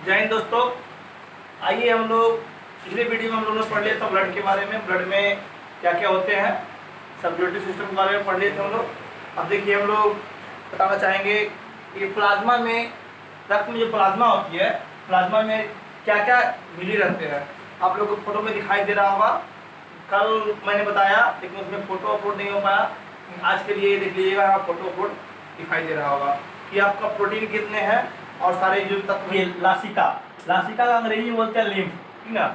जय हिंद दोस्तों। आइए हम लोग पिछले वीडियो में हम लोगों ने पढ़ लिया था ब्लड के बारे में, ब्लड में क्या क्या होते हैं, सर्कुलेटरी सिस्टम के बारे में पढ़ लिए थे हम लोग। अब देखिए हम लोग बताना चाहेंगे कि प्लाज्मा में, रक्त में जो प्लाज्मा होती है, प्लाज्मा में क्या क्या मिली रहते हैं। आप लोग को फोटो में दिखाई दे रहा होगा, कल मैंने बताया लेकिन उसमें फोटो अपलोड नहीं हो पाया। आज के लिए देख लीजिएगा, यहाँ फोटो अपलोड दिखाई दे रहा होगा कि आपका प्रोटीन कितने हैं और सारे जो तत्व। ये लासिका, लासिका का अंग्रेजी में बोलते हैं लिम्फ, ठीक ना।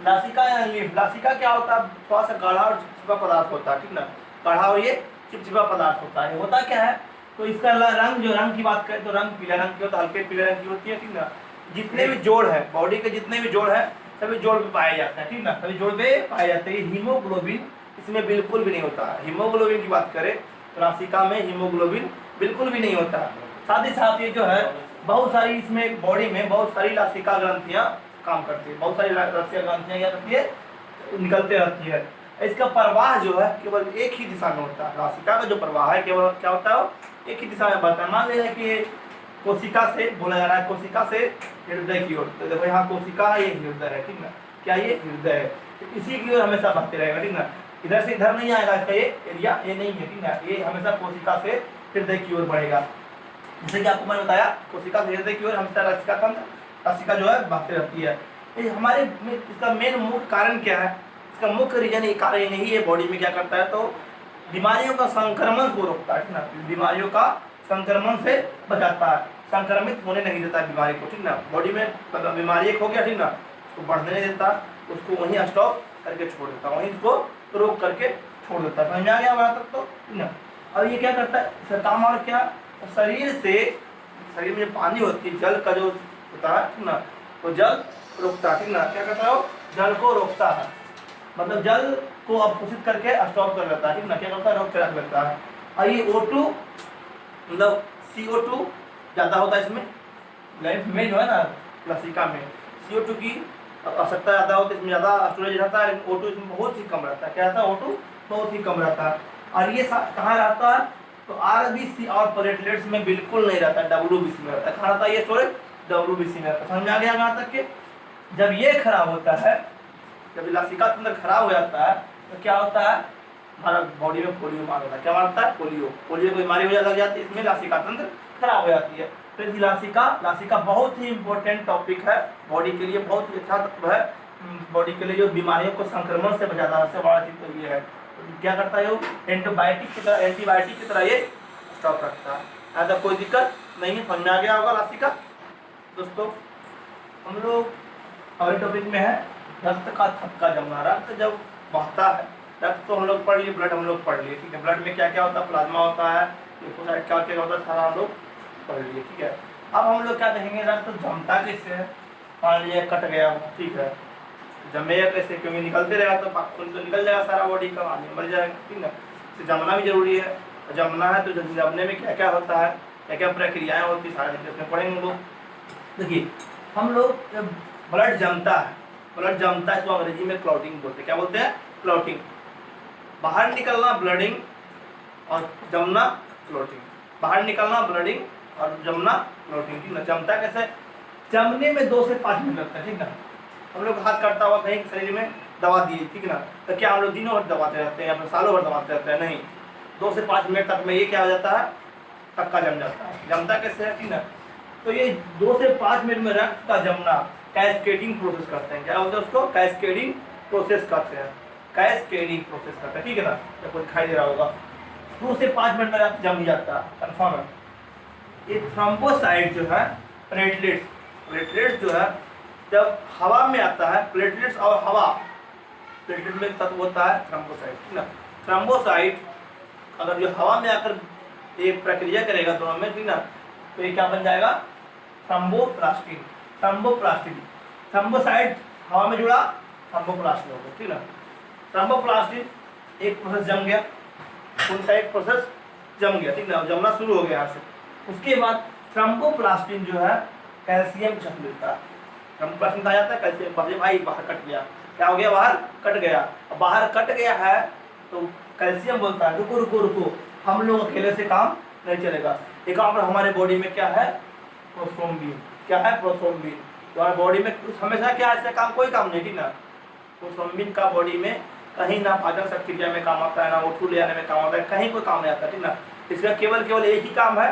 लासिका या लिम्फ, लासिका क्या होता है, थोड़ा सा गाढ़ा और चिपचिपा पदार्थ होता है, ठीक ना। गाढ़ा और ये चिपचिपा पदार्थ होता है। होता क्या है, तो इसका रंग, जो रंग की बात करें तो रंग पीला रंग की होता है, हल्के पीले रंग की होती है, ठीक ना। जितने भी जोड़ है, बॉडी के जितने भी जोड़ है सभी जोड़ पे पाए जाते हैं, ठीक ना। सभी जोड़ पे पाए जाते हैं। हीमोग्लोबिन इसमें बिल्कुल भी नहीं होता है। हीमोग्लोबिन की बात करें तो लासिका में हीमोग्लोबिन बिल्कुल भी नहीं होता। साथ ही साथ ये जो है बहुत सारी, इसमें बॉडी में बहुत सारी लासिका ग्रंथियां काम करती है, बहुत सारी लासिका ग्रंथियां क्या करती है, निकलते रहती है। इसका प्रवाह जो है केवल एक ही दिशा में होता है। लासिका का जो प्रवाह है केवल क्या होता है, एक ही दिशा में बहता है। मान लीजिए कि कोशिका से बोला जा रहा है, कोशिका से हृदय की ओर, तो देखो यहाँ कोशिका है, ये हृदय है, ठीक ना। क्या ये हृदय है, तो इसी की ओर हमेशा बहते रहेगा, ठीक ना। इधर से इधर नहीं आएगा, इसका ये एरिया ये नहीं है, ठीक ना। ये हमेशा कोशिका से हृदय की ओर बढ़ेगा। जैसे कि आपको मैंने बताया, कोशिका से हृदय की ओर हमेशा लासिका तंत्र, लासिका जो है बहती रहती है। ये हमारे इसका मेन मुख्य कारण क्या है, इसका मुख्य रीजन, ये कारण यही है, बॉडी में क्या करता है, तो बीमारियों का संक्रमण को रोकता है, ठीक ना। बीमारियों का संक्रमण से बचाता है, संक्रमित होने नहीं देता बीमारी को, ठीक ना। बॉडी में बीमारी एक हो गया, ठीक ना, उसको बढ़ने नहीं देता, उसको वहीं स्टॉप करके छोड़ देता, वहीं उसको रोक करके छोड़ देता है। समझ में आ गया वहाँ तक तो, ठीक ना। और ये क्या करता है, इसका काम और क्या, शरीर से, शरीर में पानी होती है, जल का जो होता है, ठीक ना, तो जल रोकता है, ठीक ना। क्या करता है वो, जल को रोकता है, मतलब जल को अवशोषित करके स्टॉप कर लेता है, ठीक ना। क्या करता है, रोक के रख लेता है। और ये O2 मतलब CO2 ज़्यादा होता है इसमें, लाइफ में जो है ना, लासिका में CO2 की आवश्यकता ज़्यादा होती है, इसमें ज़्यादा स्टोरेज रहता है। O2 इसमें बहुत ही कम रहता है। क्या रहता है, O2 बहुत ही कम रहता है। और ये कहाँ रहता है, तो RBC और प्लेटलेट्स में बिल्कुल नहीं रहता है, WBC में रहता है। कहाँ रहता है ये स्टोरेज, WBC में रहता है। समझ में आ गया यहाँ तक के। जब ये खराब होता है, जब लासिका तंत्र खराब हो जाता है तो क्या होता है, हमारा बॉडी में पोलियो मार होता है। क्या मारता है, पोलियो, पोलियो की बीमारी हो लग जाती है, इसमें लासिका तंत्र खराब हो जाती है। तो लासिका, लासिका बहुत ही इंपॉर्टेंट टॉपिक है बॉडी के लिए, बहुत ही अच्छा तत्व है बॉडी के लिए, जो बीमारियों को संक्रमण से बचाता है। सबसे बड़ा चीज तो ये है। तो क्या करता है, एंटीबायोटिक की तरह ये स्टॉप रखता है। ऐसा कोई दिक्कत नहीं है, समझ में आ गया होगा लासिका। दोस्तों हम लोग अगले टॉपिक में है रक्त का थक्का जमना। रक्त जब बहता है, रक्त तो हम लोग पढ़ लिए, ब्लड हम लोग पढ़ लिए, ठीक है। ब्लड में क्या क्या होता है, प्लाज्मा होता है, लिपोसाइट क्या क्या होता है, सारा हम लोग पढ़ लिए, ठीक है। अब हम लोग क्या देखेंगे, रक्त जमता कैसे है। मान लीजिए कट गया, ठीक है, जमेगा कैसे, क्योंकि निकलते रहेगा तो खून तो निकल जाएगा सारा बॉडी का, आदमी मर जाएगा, ठीक ना। इसे जमना भी जरूरी है। जमना है तो जमने में क्या क्या होता है, क्या क्या प्रक्रियाएँ होती है, सारे इसमें पढ़ेंगे हम लोग। देखिए हम लोग जब ब्लड जमता है, ब्लड जमता है, इसको अंग्रेजी में क्लॉटिंग बोलते हैं। क्या बोलते हैं, क्लॉटिंग। बाहर निकलना ब्लडिंग और जमना क्लॉटिंग। बाहर निकलना ब्लडिंग और जमना क्लॉटिंग, ठीक ना। जमता कैसे, जमने में 2 से 5 मिनट लगता है, ठीक ना। हम लोग हाथ काटता हुआ कहीं शरीर में दबा दिए, ठीक ना, तो क्या हम लोग दिनों भर दबाते रहते हैं या फिर सालों भर दबाते रहते हैं, नहीं। 2 से 5 मिनट तक में ये क्या हो जाता है, थक्का जम जाता है। जमता कैसे है, ठीक ना। तो ये 2 से 5 मिनट में रक्त का जमना कैस्केडिंग प्रोसेस करते हैं। क्या बोलते हैं उसको, कैस्केडिंग प्रोसेस करते हैं, कैस्केडिंग प्रोसेस करते हैं, ठीक है ना। आपको दिखाई दे रहा होगा 2 से 5 मिनट में रक्त जम जाता है, कन्फर्म है। ये थ्रोम्बोसाइट जो है, प्लेटलेट्स, प्लेटलेट्स जो है जब हवा में आता है, प्लेटलेट्स और हवा, प्लेटलेट में तत्व होता है थ्रोम्बोसाइट, ठीक ना। थ्रोम्बोसाइट अगर जो हवा में आकर एक प्रक्रिया करेगा दोनों में, ठीक ना, तो ये क्या बन जाएगा, थ्रोम्बोप्लास्टिन। थ्रोम्बोप्लास्टिन, थ्रोम्बोसाइट हवा में जुड़ा, थ्रोम्बोप्लास्टिन हो गया, ठीक ना। थ्रोम्बोप्लास्टिन एक प्रोसेस जम गया, उनका एक प्रोसेस जम गया, ठीक ना, जमना शुरू हो गया यहाँ से। उसके बाद थ्रोम्बोप्लास्टिन जो है कैल्शियम की शक्ल लेता है। थ्रोम्बोप्लास्टिन कहा जाता है कैल्शियम, भाई बाहर कट गया, क्या हो गया, बाहर कट गया। अब बाहर कट गया है तो कैल्शियम बोलता है रुको रुको रुको, हम लोग अकेले से काम नहीं चलेगा। एक और हमारे बॉडी में क्या है, क्रोमोसोम भी, क्या है, प्रोथ्रोम्बिन। तो हमारे बॉडी में हमेशा क्या ऐसा काम, कोई काम नहीं, ठीक ना। प्रोथ्रोम्बिन का बॉडी में कहीं ना पाचन सक्रिया में काम आता है, ना O2 ले आने में काम आता है, कहीं कोई काम नहीं आता, ठीक ना। इसका केवल एक ही काम है,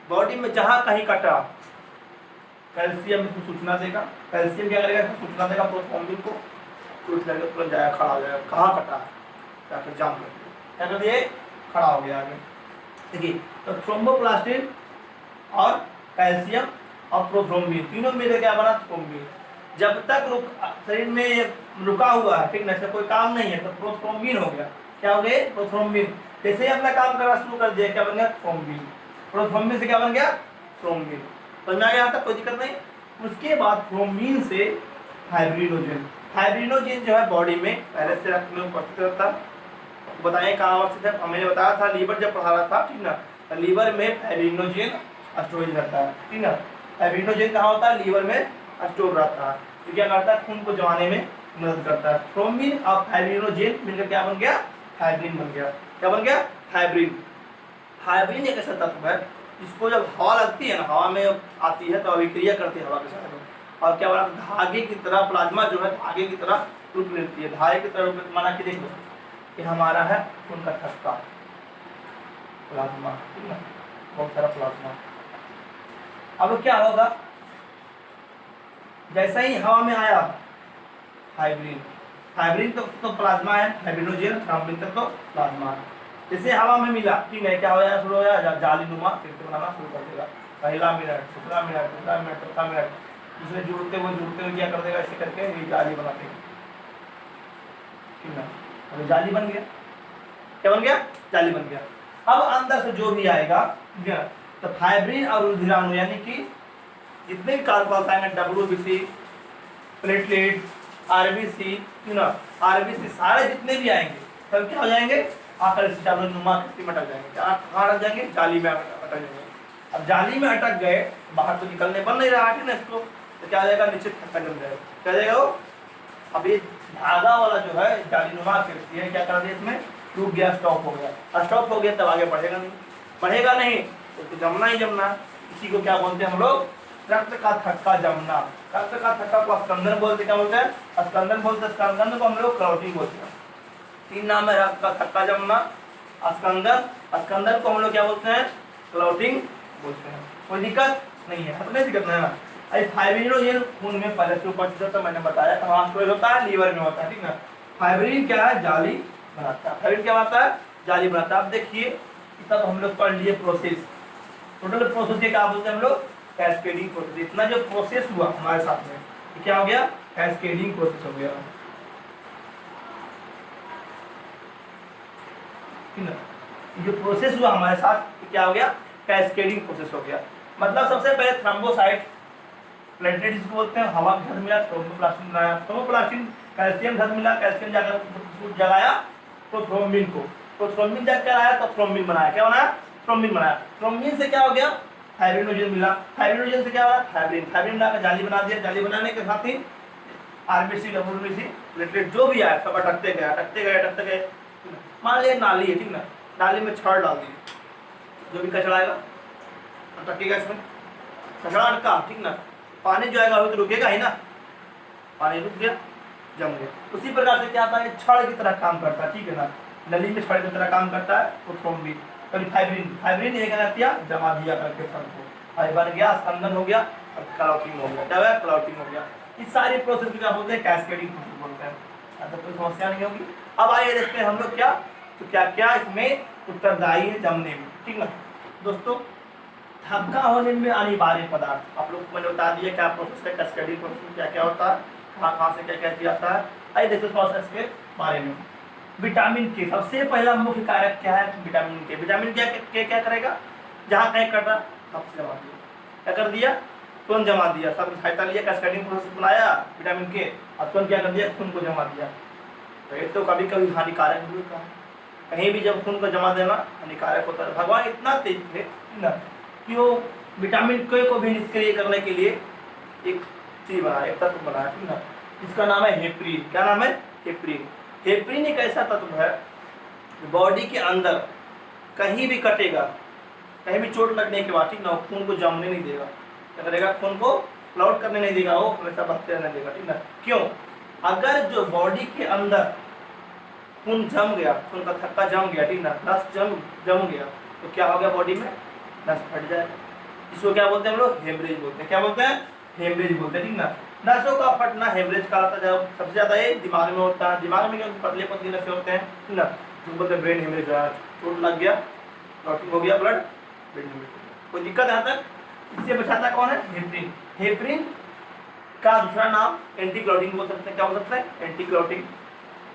बॉडी में जहाँ कहीं कटा कैल्शियम इसको सूचना देगा। कैल्शियम क्या करेगा, इसको सूचना देगा प्रोथ्रोम्बिन को, टूट लगे तुरंत जाएगा, खड़ा हो जाएगा, कहाँ कटा जाकर जाम कर दिया, क्या कर दिए, खड़ा हो गया आगे। देखिए तो थ्रोम्बोप्लास्टिन और कैल्शियम और प्रोथ्रोम्बिन तीनों मिलकर क्या बना, थ्रोम्बिन। जब तक शरीर में रुका हुआ है, ठीक ना, इसका कोई काम नहीं है, तो प्रोथ्रोम्बिन हो गया। क्या हो गया, प्रोथ्रोम्बिन। जैसे ही अपना काम करना शुरू कर दिया, क्या बन गया, थ्रोम्बिन। प्रोथ्रोम्बिन से क्या बन गया, थ्रोम्बिन। समझ में आ गया यहाँ तक, कोई दिक्कत नहीं। उसके बाद थ्रोम्बिन से फाइब्रिनोजेन। फाइब्रिनोजेन जो है बॉडी में पहले से रक्त में उपस्थित रहता है। बताएं कहाँ अवस्थित है, मैंने बताया था लीवर जब पढ़ा रहा था, ठीक ना, लीवर में फाइब्रिनोजेन स्टोरेज रहता है, ठीक ना। फाइब्रिनोजेन कहाँ होता है, लीवर में स्टोर रहता है। तो क्या करता है, खून को जमाने में मदद करता है। थ्रोम्बिन और फाइब्रिनोजेन मिलकर क्या बन गया, फाइब्रिन बन गया। क्या बन गया, फाइब्रिन। फाइब्रिन एक ऐसा तत्व है जिसको जब हवा लगती है ना, हवा में आती है तो अभिक्रिया करती है हवा के साथ में, और क्या बना, धागे की तरह प्लाज्मा जो है धागे की तरह रूप लेती है। धागे की तरह रूप माना कि देख लो कि हमारा है खून का थक्का, प्लाज्मा, ठीक ना, बहुत सारा प्लाज्मा। अब क्या होगा, जैसा ही हवा में आया फाइब्रिन, फाइब्रिन तो प्लाज्मा है, फाइब्रिनोजेन, थ्रोम्बिन तक तो प्लाज्मा है। जैसे हवा में मिला, ठीक है, क्या हो जाएगा, शुरू हो जाएगा जालीनुमा कृत्य बनाना शुरू कर देगा। पहला मिनट, दूसरा मिनट, तीसरा मिनट, चौथा मिनट, दूसरे जुड़ते हुए क्या कर देगा, ऐसे करके ये जाली बना देगा, ठीक ना। अब जाली बन गया, क्या बन गया, जाली बन गया। अब अंदर से जो भी आएगा, ठीक है, तो फाइब्रिन और रुधिराणु यानी कि जितने भी कार्बोहाइड्रेट आएंगे, WBC, प्लेटलेट, RBC, RBC, सारे जितने भी आएंगे सब क्या हो जाएंगे, आकर से जालीनुमा कृत्य में अटक जाएंगे। कहाँ अटक जाएंगे, जाली में अटक जाएंगे। अब जाली में अटक गए, बाहर तो निकलने बन नहीं रहा है ना इसको, तो क्या हो जाएगा, नीचे थक्का जम जाएगा, क्या जाएगा वो। अब ये धागा वाला जो है जालीनुमा कृत्य है, क्या कर दिया, इसमें रुक गया, स्टॉप हो गया। स्टॉप हो गया तब आगे बढ़ेगा नहीं, बढ़ेगा नहीं तो जमना ही जमना। इसी को क्या बोलते हैं हम लोग, रक्त का थक्का जमना। रक्त का थक्का को स्कंदन बोलते, क्या बोलते हैं, स्कंदन बोलते हैं। स्कंदन को हम लोग क्लॉटिंग बोलते हैं। तीन नाम है, रक्त का थक्का जमना, स्कंदन, स्कंदन को हम लोग क्या बोलते हैं, क्लॉटिंग बोलते हैं। कोई दिक्कत नहीं है, हमें दिक्कत नहीं है। फाइब्रिनोजेन खून में पहले से उपस्थित होता है, मैंने बताया कहाँ स्टोरेज होता है, लीवर में होता है, ठीक ना। फाइब्रिन क्या है, जाली बनाता है। फाइब्रिन क्या बनाता है, जाली बनाता है। अब देखिए तब हम लोग पढ़ लिए प्रोसेस, टोटल प्रोसेस के क्या बोलते हैं हम लोग, कैस्केडिंग प्रोसेस। इतना जो प्रोसेस हुआ हमारे साथ में, क्या हो गया, कैस्केडिंग प्रोसेस हो गया, जो प्रोसेस हुआ हमारे साथ क्या हो गया, कैस्केडिंग प्रोसेस हो गया। मतलब सबसे पहले थ्रोम्बोसाइट, प्लेटलेट जिसको बोलते हैं, हवा के साथ मिला, थ्रोम्बोप्लास्टिन बनाया, थ्रोम्बोप्लास्टिन कैल्शियम साथ मिला, कैल्शियम जाकर जगाया तो थ्रोम्बिन को, तो थ्रोम्बिन जाकर आया तो थ्रोम्बिन बनाया, क्या बनाया, थ्रोम्बिन बनाया। थ्रोम्बिन से क्या हो गया, फाइब्रिनोजेन मिला, फाइब्रिनोजेन से क्या हुआ, फाइब्रिन, फाइब्रिन बनाकर जाली बना दिया। जाली बनाने के साथ ही RBC, WBC, प्लेटलेट जो भी आया सब अटकते गए, अटकते गए, अटकते गए। मान लिया नाली है, ठीक ना, नाली में छड़ डाल दिए, जो भी कचरा आएगा अटकेगा, इसमें कचरा अटका, ठीक ना, पानी जो आएगा वो तो रुकेगा ही ना, पानी रुक गया, जम गया। उसी प्रकार से क्या आता है, छड़ की तरह काम करता है, ठीक है ना, नली में छड़ की तरह काम करता है वो थ्रोम्बिन। फाइब्रिन, फाइब्रिन ये क्या किया, जमा दिया करके छड़ को, बन गया, स्कंदन हो गया और क्लॉटिंग हो गया, क्या हुआ, क्लॉटिंग हो गया। इस सारी प्रोसेस को क्या बोलते हैं, कैस्केडिंग प्रोसेस बोलते हैं। तो कोई समस्या नहीं होगी। अब आइए देखते हैं हम लोग क्या, तो क्या क्या इसमें उत्तरदायी है जमने में, ठीक ना दोस्तों। थक्का होने में अनिवार्य पदार्थ, आप लोग को मैंने बता दिया क्या प्रोसेस है, कैस्केडिंग प्रोसेस क्या क्या होता है, कहाँ से क्या क्या किया जाता है। आइए देखते प्रोसेस के बारे में। विटामिन के सबसे पहला मुख्य कारक क्या है, विटामिन के। विटामिन के क्या करेगा, जहाँ कहीं कट रहा सबसे जमा दिया, क्या कर दिया, तुरंत जमा दिया, सब सहायता लिया, कैस्केडिंग प्रोसेस बनाया विटामिन के, और तुरंत क्या कर दिया, खून को जमा दिया। तो ये तो कभी कभी हानिकारक भी होता है, कहीं भी जब खून को जमा देना हानिकारक होता है। भगवान इतना तेज थे ना कि वो विटामिन के को भी निष्क्रिय करने के लिए एक चीज बनाया, एक तत्व बनाया, ठीक ना, जिसका नाम है हेपरिन। क्या नाम है, हेपरिन। हेपरिन एक ऐसा तत्व है बॉडी के अंदर कहीं भी कटेगा, कहीं भी चोट लगने के बाद, ठीक ना, खून को जमने नहीं देगा, क्या करेगा, खून को क्लाउड करने नहीं देगा, वो हमेशा बहते रहने देगा, ठीक ना। क्यों, अगर जो बॉडी के अंदर खून जम गया, खून का थक्का जम गया, ठीक ना, नस जम गया, तो क्या हो गया, बॉडी में नस फट जाएगा। इसको क्या बोलते हैं हम लोग, हेमरेज बोलते हैं। क्या बोलते हैं, हेमरेज बोलते हैं, ठीक ना। नसों का फटना हेमरेज का होता है। सबसे ज्यादा ये दिमाग में होता है। दिमाग में क्योंकि पतले पतली नसें होते हैं, ठीक ना, जो बोलते हैं ब्रेन हेमरेज, चोट लग गया, क्लॉटिंग हो गया, ब्लड ब्रेन हेमरेज। कोई दिक्कत यहाँ तक? इससे बचाता कौन है, हेपरिन। हेपरिन का दूसरा नाम एंटी क्लॉटिंग बोल सकते हैं। क्या बोल सकते हैं, एंटी क्लॉटिंग।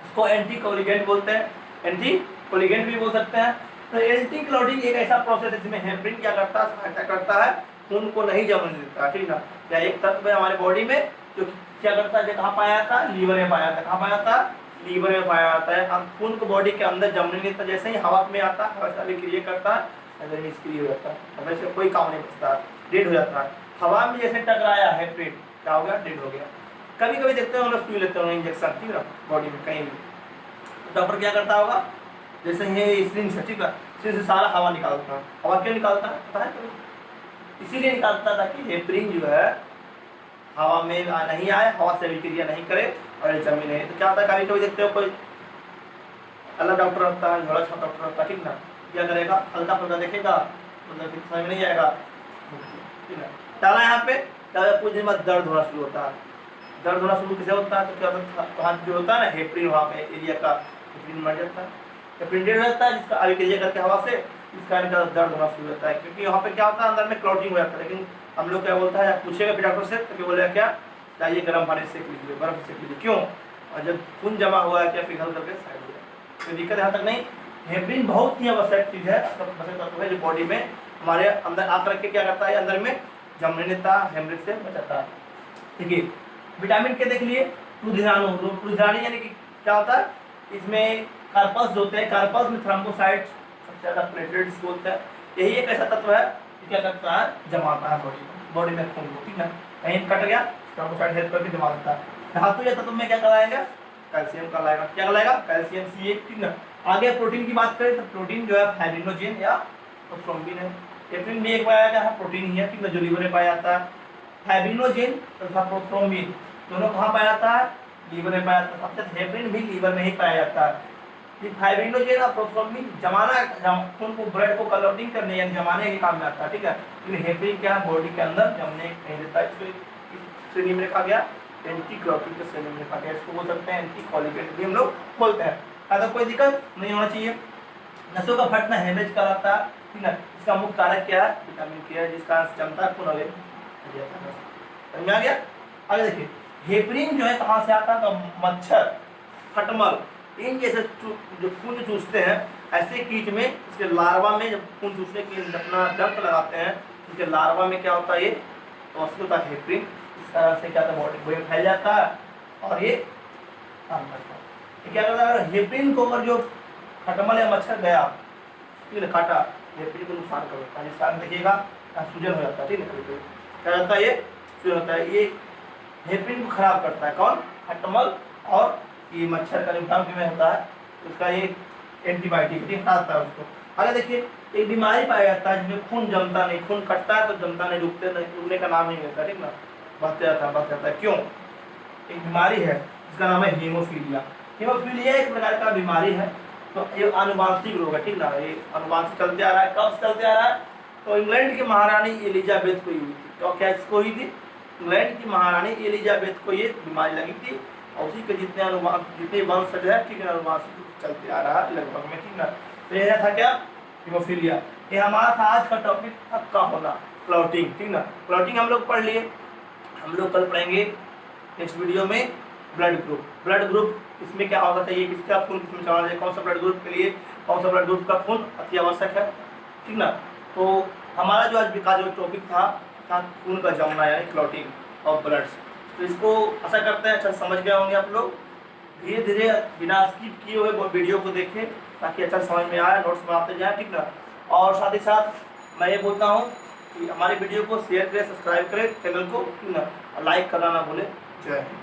इसको एंटी कोलिगेंट बोलते हैं, एंटी कोलिगेंट भी बोल सकते हैं। तो एंटी क्लॉटिंग एक ऐसा प्रोसेस है जिसमें हेपरिन क्या करता है, सहायता करता है, खून को नहीं जमने देता, ठीक ना। क्या एक तत्व है हमारे बॉडी में जो क्या करता है, कहाँ पाया जाता है, लीवर में पाया जाता है। कहाँ पाया जाता है, लीवर में पाया जाता है। हम खून को बॉडी के अंदर जमने नहीं देता, जैसे ही हवा में आता है हवा से अभिक्रिया करता है, अंदर निष्क्रिय हो जाता है, वैसे कोई काम नहीं बचता, डेड हो जाता है। हवा में जैसे टकराया हेपरिन, क्या हो गया, डेड हो गया। कभी कभी देखते हैं हम लोग सुई लेते हैं इंजेक्शन, ठीक है, बॉडी में कहीं भी। डॉक्टर क्या करता होगा, जैसे ये सिरिंज से, ठीक है, सिरिंज से सारा हवा निकालता है। हवा क्यों निकालता है, पता है क्यों? इसीलिए निकालता ताकि हेपरिन जो है हवा में नहीं आए, हवा से अभिक्रिया नहीं करे और जमी नहीं। तो क्या होता है, कभी कभी देखते हो कोई अलग डॉक्टर होता है, झोला छाप डॉक्टर होता है, ठीक ना, क्या करेगा, हल्का फुल्का देखेगा, मतलब समझ में नहीं आएगा, ठीक है, डाला यहाँ पे, कुछ दिन बाद दर्द होना शुरू होता है। दर्द होना शुरू कैसे होता है, तो क्या होता है, वहाँ जो होता है ना हेपरिन, वहाँ पे एरिया का हेपरिन मर जाता है, हेपरिन डेड हो जाता है, जिसका अभिक्रिया करके हवा से इसका दर्द होना शुरू होता है। क्योंकि वहाँ पे क्या होता है, अंदर में क्लॉटिंग हो जाता है। लेकिन हम लोग क्या बोलता है, पूछेगा फिर डॉक्टर से तो क्या बोलेगा, क्या चाहिए, गर्म पानी से सेक लीजिए, बर्फ से सेक लीजिए। क्यों, और जब खून जमा हुआ है क्या पिघल करके साइड हो जाए। कोई दिक्कत यहाँ तक नहीं। हेपरिन बहुत ही आवश्यक चीज़ है, तत्व है जो बॉडी में हमारे अंदर आकर के क्या करता है, अंदर में जमने देता है, हेमरेज से बचाता है। ठीक है, विटामिन के देख लिए, प्लूरिन यानी कि क्या होता है, इसमें कार्पस होते हैं, कार्पस में थ्रोम्बोसाइट सबसे ज़्यादा प्लेटलेट्स बोलते हैं। यही एक ऐसा तत्व है कि क्या करता है, जमाता है बॉडी में खून को, ठीक है, कहीं कट गया थ्रोम्बोसाइट हेल्प करके जमा देता है। धातु या तत्व में क्या कराएगा, कैल्शियम का लाएगा, क्या लाएगा, कैल्शियम C8, ठीक ना। आगे प्रोटीन की बात करें तो प्रोटीन जो है फाइब्रिनोजेन या थ्रोम्बिन है। हेपरिन में एक पाया जाता है प्रोटीन ही है, ठीक ना, जो लीवर में पाया जाता है। फाइब्रिनोजेन तथा थ्रोम्बिन दोनों कहाँ पाया जाता है, लीवर में पाया जाता है। सबसे हेपरिन भी लीवर में ही पाया जाता है। फाइब्रिनोजेन और प्रोथ्रोम्बिन जमाना खून को, ब्लड को क्लॉटिंग करने यानी जमाने के काम में आता है, ठीक है। लेकिन हेपरिन क्या है, बॉडी के अंदर जमने नहीं देता। इसको इस श्रेणी में रखा गया, एंटी क्लॉटिंग के श्रेणी में रखा गया। इसको बोल सकते हैं एंटी कोलिगेंट भी हम लोग बोलते हैं। अगर कोई दिक्कत नहीं होना चाहिए। नसों का फटना हेमरेज कहलाता है, ठीक है। इसका मुख्य कारक क्या है, विटामिन के है, जिसका जमता है खून अवे समझ में आ गया। आगे देखिए, हेपरिन जो है कहाँ से आता है, तो मच्छर, खटमल, इन जैसे जो खून चूसते हैं, ऐसे कीट में इसके लार्वा में जब खून चूसने के लिए अपना डंक लगाते हैं, उनके लार्वा में क्या होता है, ये तो होता है हेपरिन। इस तरह से क्या होता है, बॉडी में फैल जाता है और ये काम करता है। ये क्या करता है, हेपरिन को अगर जो खटमल या मच्छर गया, ठीक है, काटा, हेपरिन को नुकसान कर देता है। नुकसान देखिएगा, सूजन हो जाता है, ठीक है, कभी क्या होता है, ये सूजन होता है। ये हेपरिन को खराब करता है, कौन, खटमल और ये मच्छर का निपटान में होता है, उसका ये एंटीबायोटिक हटाता है उसको। आगे देखिए, एक बीमारी पाया जाता है जिसमें खून जमता नहीं, खून कटता है तो जमता नहीं, रुकने का नाम नहीं लेता, ठीक ना, बहते जाता है। क्यों, एक बीमारी है जिसका नाम है हीमोफीलिया। हीमोफीलिया एक प्रकार का बीमारी है, तो ये आनुवांशिक रोग है, ठीक ना। ये आनुवांशिक चलते आ रहा है, कब चलते आ रहा है, तो इंग्लैंड की महारानी एलिजाबेथ को हुई थी। तो क्या इसको हुई थी, इंग्लैंड की महारानी एलिजाबेथ को ये बीमारी लगी थी, और उसी के जितने वंशज है, ठीक है, अनुवांशिक चलते आ रहा है लगभग में, ठीक ना। तो यह था क्या, हीमोफीलिया। ये हमारा था आज का टॉपिक, थक्का होना, क्लॉटिंग, ठीक ना। क्लॉटिंग हम लोग पढ़ लिए, हम लोग कल पढ़ेंगे नेक्स्ट वीडियो में ब्लड ग्रुप। ब्लड ग्रुप इसमें क्या होगा चाहिए, किसका खून किसमें चढ़ाना चाहिए, कौन सा ब्लड ग्रुप के लिए कौन सा ब्लड ग्रुप का खून अति आवश्यक है, ठीक ना। तो हमारा जो आज का जो टॉपिक था खून का जमना यानी क्लॉटिंग ऑफ ब्लड्स। तो इसको आशा करते हैं अच्छा समझ गए होंगे आप लोग। धीरे धीरे बिना स्किप किए हुए वीडियो को देखें ताकि अच्छा समझ में आए, नोट्स बनाते जाए, ठीक ना। और साथ ही साथ मैं ये बोलता हूँ कि हमारी वीडियो को शेयर करें, सब्सक्राइब करें चैनल को, ठीक ना, लाइक करना ना भूलें। जय हिंद।